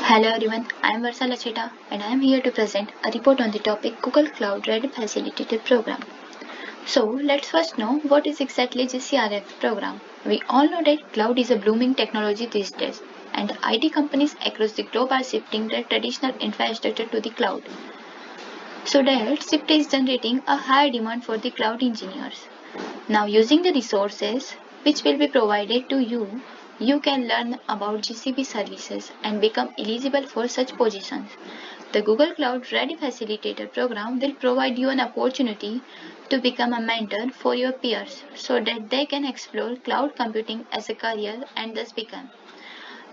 Hello everyone, I am Varsa Lacheta and I am here to present a report on the topic Google Cloud Ready Facilitated Program. So let's first know what is exactly GCRF program. We all know that cloud is a blooming technology these days and IT companies across the globe are shifting their traditional infrastructure to the cloud. So that shift is generating a higher demand for the cloud engineers. Now using the resources which will be provided to you, you can learn about GCP services and become eligible for such positions. The Google Cloud Ready Facilitator program will provide you an opportunity to become a mentor for your peers so that they can explore cloud computing as a career and thus become.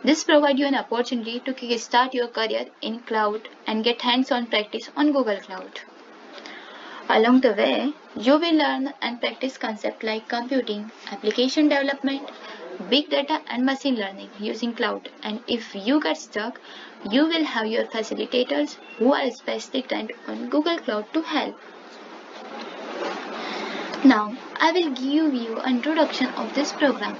This provides you an opportunity to kickstart your career in cloud and get hands-on practice on Google Cloud. Along the way, you will learn and practice concepts like computing, application development, big data and machine learning using cloud. And if you get stuck, you will have your facilitators who are especially trained on Google Cloud to help. Now, I will give you an introduction of this program.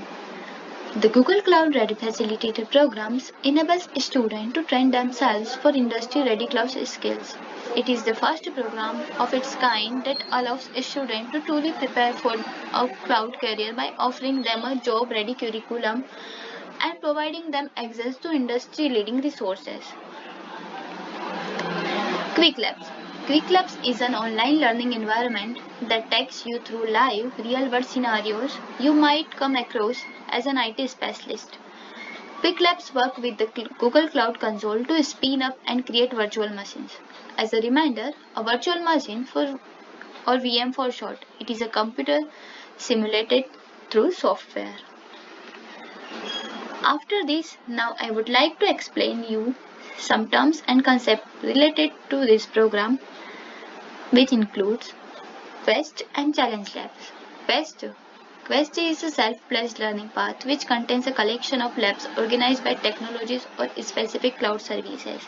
The Google Cloud Ready Facilitator programs enables students to train themselves for industry-ready cloud skills. It is the first program of its kind that allows students to truly prepare for a cloud career by offering them a job-ready curriculum and providing them access to industry-leading resources. Quick Labs. Quick Labs is an online learning environment that takes you through live, real-world scenarios you might come across as an IT specialist. Quick Labs work with the Google Cloud Console to spin up and create virtual machines. As a reminder, a virtual machine or VM for short, it is a computer simulated through software. After this, now I would like to explain you some terms and concepts related to this program, which includes Quest and Challenge Labs. Quest is a self-paced learning path which contains a collection of labs organized by technologies or specific cloud services.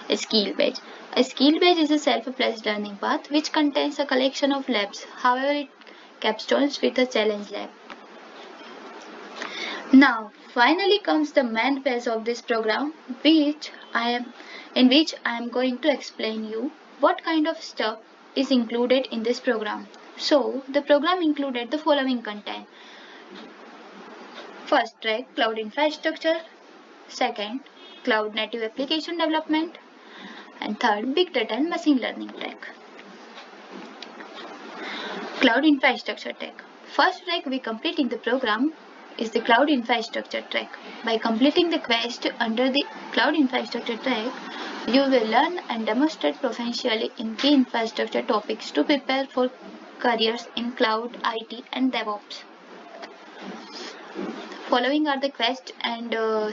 A skill badge. A skill badge is a self-paced learning path which contains a collection of labs. However, it capstones with a challenge lab. Now, finally comes the main phase of this program, in which I am going to explain you what kind of stuff is included in this program. So, the program included the following content. First track, cloud infrastructure. Second, cloud native application development. And third, big data and machine learning track. Cloud infrastructure track. First track we complete in the program is the cloud infrastructure track. By completing the quest under the cloud infrastructure track, you will learn and demonstrate proficiently in key infrastructure topics to prepare for careers in cloud, IT and DevOps. Following are the quest and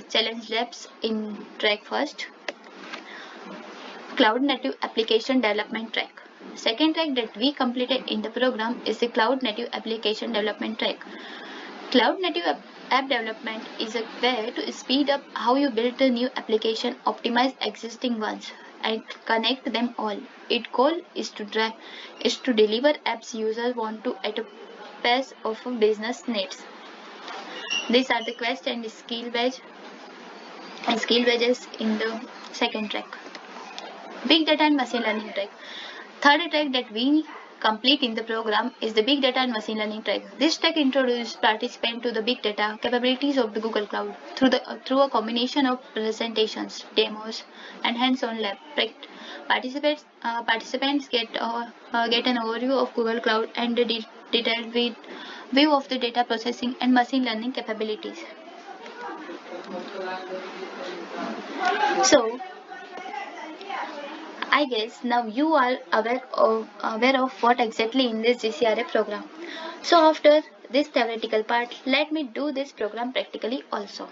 challenge labs in track first. Cloud native application development track. Second track that we completed in the program is the cloud native application development track. Cloud native app development is a way to speed up how you build a new application, optimize existing ones, and connect them all. Its goal is to deliver apps users want to at a pace of business needs. These are the quest and skill badges in the second track. Big data and machine learning track. Third track that we complete in the program is the big data and machine learning track. This track introduces participants to the big data capabilities of the Google Cloud through a combination of presentations, demos, and hands-on lab. Participants get an overview of Google Cloud and a detailed view of the data processing and machine learning capabilities. So, I guess now you are aware of what exactly in this GCRA program. So after this theoretical part, let me do this program practically also.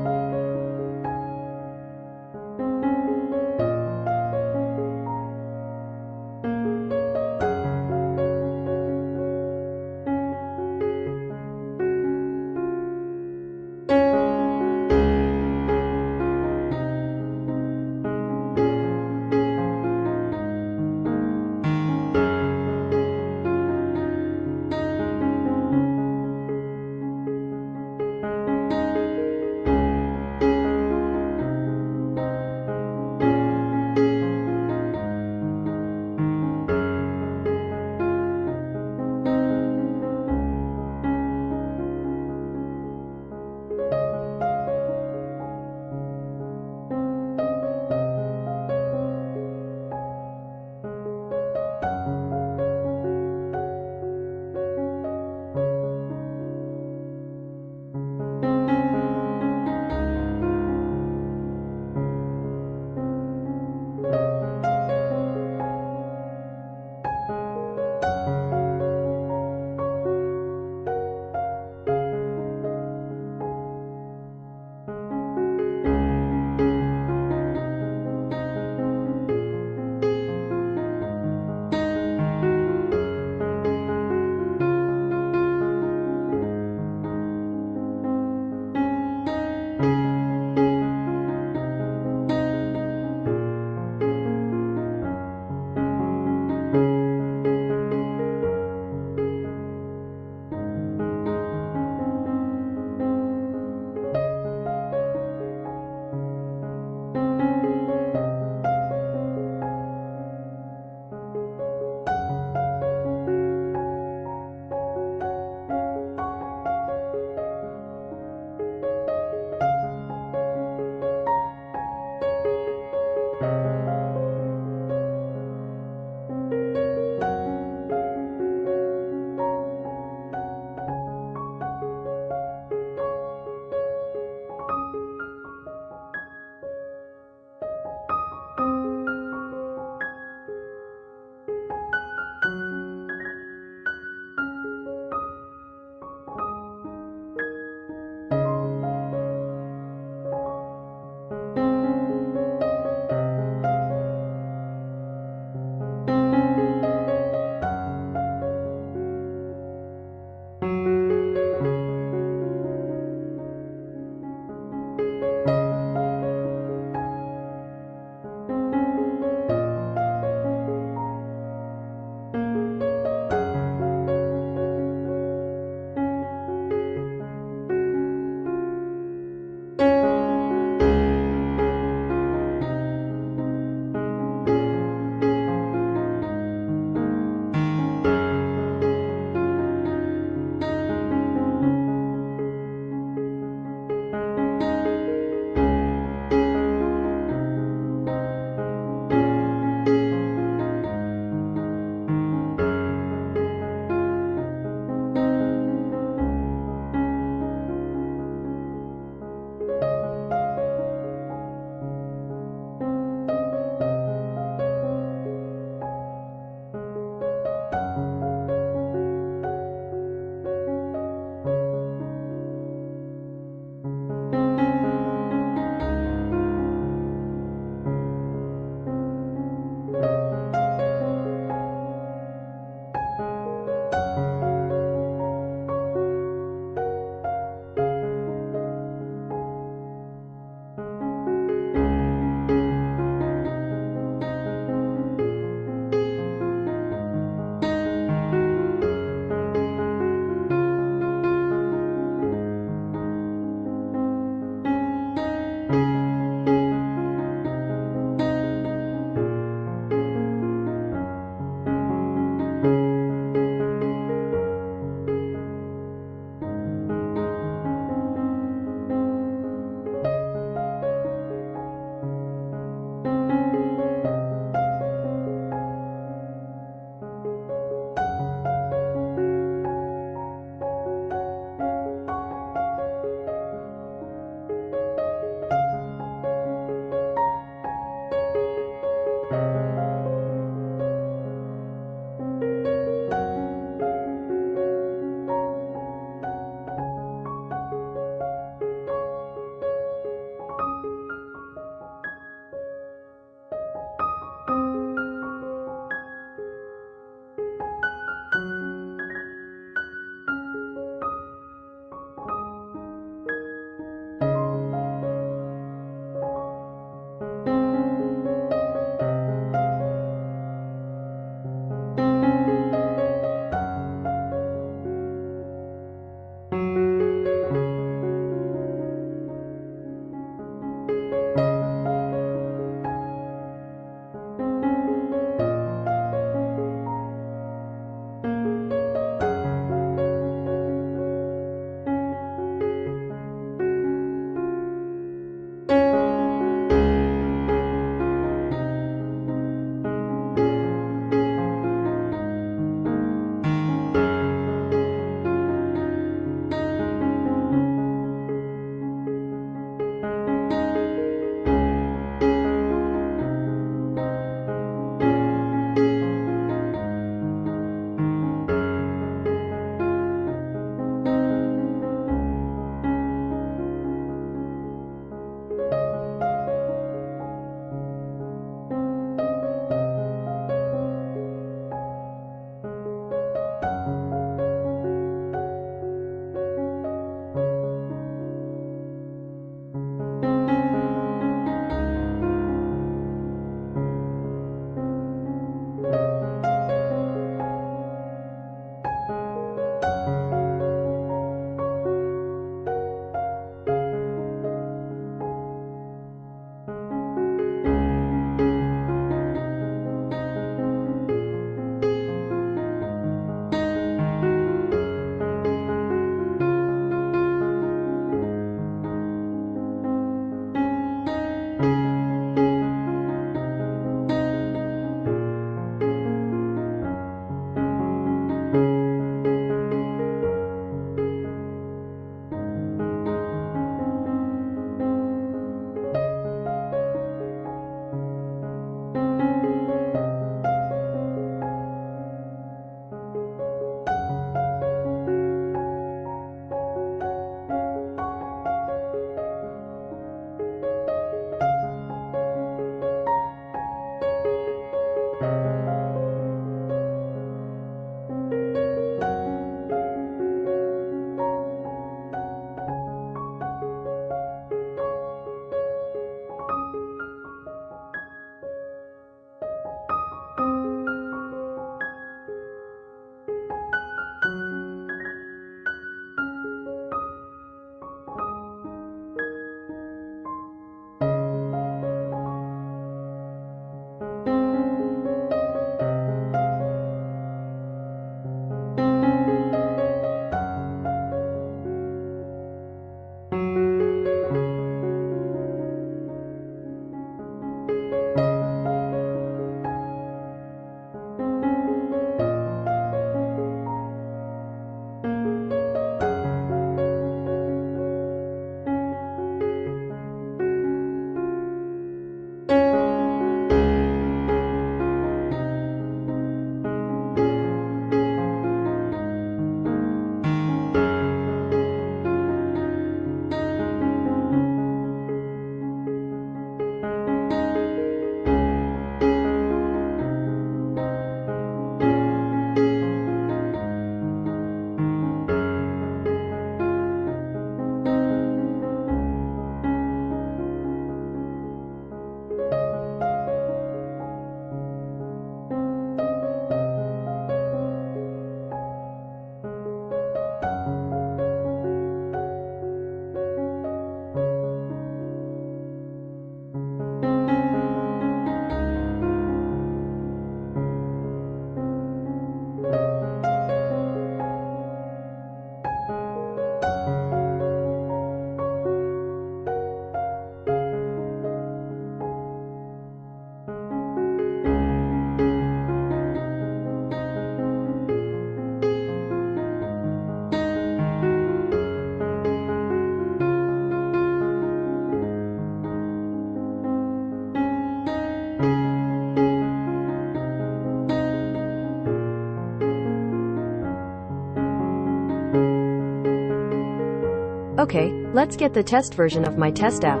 Okay, let's get the test version of my test app.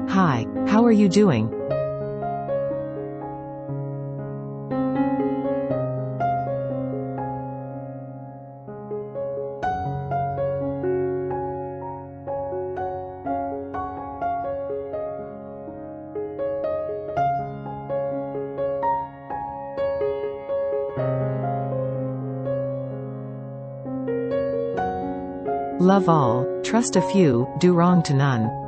Hi, how are you doing? Love all, trust a few, do wrong to none.